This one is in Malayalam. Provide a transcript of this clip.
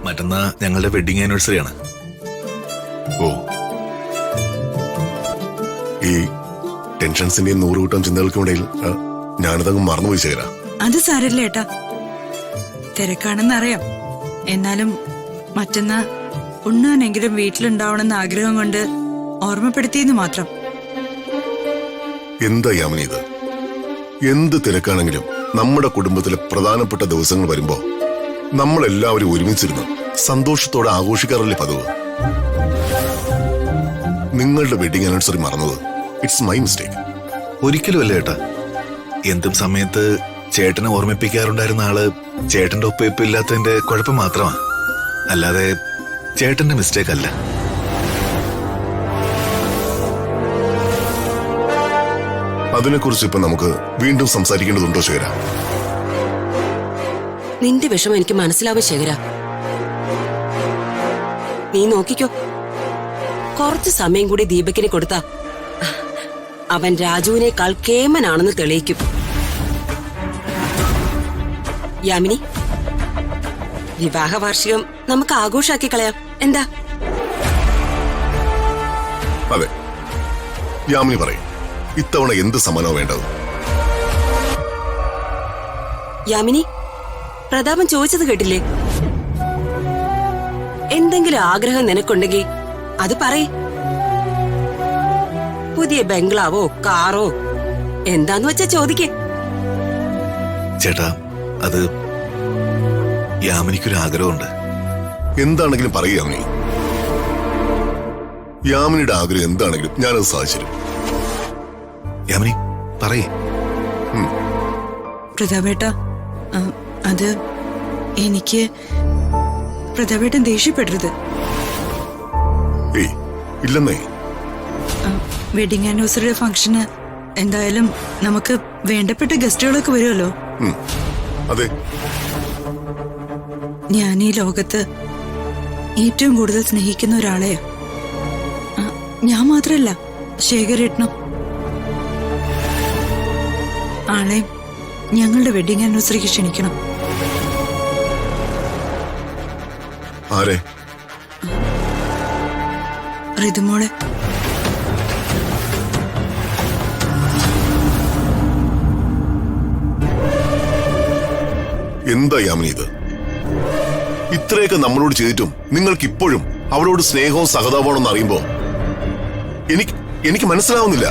മറ്റന്നാ ഞങ്ങളുടെ വെഡിങ് ആനിവേഴ്സറി ആണ്. ഓ, ഈ ടെൻഷൻസിന്റെയും 100 കൂട്ടം ചിന്തകൾക്കും ഇടയിൽ ഞാനതങ്ങ് മറന്നുപോയി ശേഖര. അത് സാരല്ല ഏട്ടാ, തിരക്കാണെന്നറിയാം. എന്നാലും മറ്റന്നാ ഉണ്ണാനെങ്കിലും വീട്ടിലുണ്ടാവണമെന്ന ആഗ്രഹം കൊണ്ട് ഓർമ്മപ്പെടുത്തിയെന്ന് മാത്രം. എന്താ യാമിനി ഇത്? എന്ത് തിരക്കാണെങ്കിലും നമ്മുടെ കുടുംബത്തിലെ പ്രധാനപ്പെട്ട ദിവസങ്ങൾ വരുമ്പോ നമ്മളെല്ലാവരും ഒരുമിച്ചിരുന്ന് സന്തോഷത്തോടെ ആഘോഷിക്കാറല്ലേ പതിവ്. നിങ്ങളുടെ വെഡിങ് ആനിവേഴ്സറി മറന്നത് ഇറ്റ്സ് മൈ മിസ്റ്റേക്ക്. ഒരിക്കലും അല്ല ഏട്ടാ. എന്തും സമയത്ത് ചേട്ടനെ ഓർമ്മിപ്പിക്കാറുണ്ടായിരുന്ന ആള് ചേട്ടന്റെ ഒപ്പം ഇല്ലാത്തതിന്റെ കുഴപ്പം മാത്രമാ, അല്ലാതെ ചേട്ടന്റെ മിസ്റ്റേക്ക് അല്ല. അതിനെക്കുറിച്ച് ഇപ്പൊ നമുക്ക് വീണ്ടും സംസാരിക്കേണ്ടതുണ്ടോ ശേഖര? നിന്റെ വിഷമം എനിക്ക് മനസ്സിലാവും ശേഖര. നീ നോക്കിക്കോ, കുറച്ചു സമയം കൂടി ദീപകിന് കൊടുത്താ അവൻ രാജുവിനേക്കാൾ കേമനാണെന്ന് തെളിയിക്കും. യാമിനി, വിവാഹ വാർഷികം നമുക്ക് ആഘോഷാക്കി കളയാം, എന്താ? അതെ, യാമിനി പറയും ഇത്തവണ എന്ത് സമ്മാനോ വേണ്ടത്? യാമിനി, പ്രതാപൻ ചോദിച്ചത് കേട്ടില്ലേ? എന്തെങ്കിലും ആഗ്രഹം നിനക്കുണ്ടെങ്കിൽ അത് പറയ്. പുതിയ ബംഗ്ലാവോ കാറോ എന്താന്ന് വെച്ചാ ചോദിക്കേ. ചേട്ടാ, അത് യാമിനിക്കൊരു ആഗ്രഹമുണ്ട്. എന്താണെങ്കിലും പറയൂ യാമിനി. യാമിനിയുടെ ആഗ്രഹം എന്താണെങ്കിലും ഞാനത് സാധിച്ചിരും. യാമിനി പറയേ. പ്രതാപേട്ട, അത് എനിക്ക് പ്രതാപേട്ടൻ ദേഷ്യപ്പെടരുത്. ഏയ് ഇല്ലെന്നേ. വെഡിങ് ആനിവേഴ്സറിയുടെ ഫംഗ്ഷന് എന്തായാലും നമുക്ക് വേണ്ടപ്പെട്ട ഗസ്റ്റുകളൊക്കെ വരുമല്ലോ. അതെ, ഞാൻ ഈ ലോകത്ത് ഏറ്റവും കൂടുതൽ സ്നേഹിക്കുന്ന ഒരാളെയാ. ഞാൻ മാത്രല്ല, ശേഖരേട്ടനും. ആളെ ഞങ്ങളുടെ വെഡിങ് ആനിവേഴ്സറിക്ക് ക്ഷണിക്കണം. ആരെ? ഋതുമോളെ. എന്താ യാമിനി ഇത്? ഇത്രയൊക്കെ നമ്മളോട് ചെയ്തിട്ടും നിങ്ങൾക്ക് ഇപ്പോഴും അവളോട് സ്നേഹവും സഹതാപമാണെന്ന് അറിയുമ്പോ എനിക്ക് മനസ്സിലാവുന്നില്ല.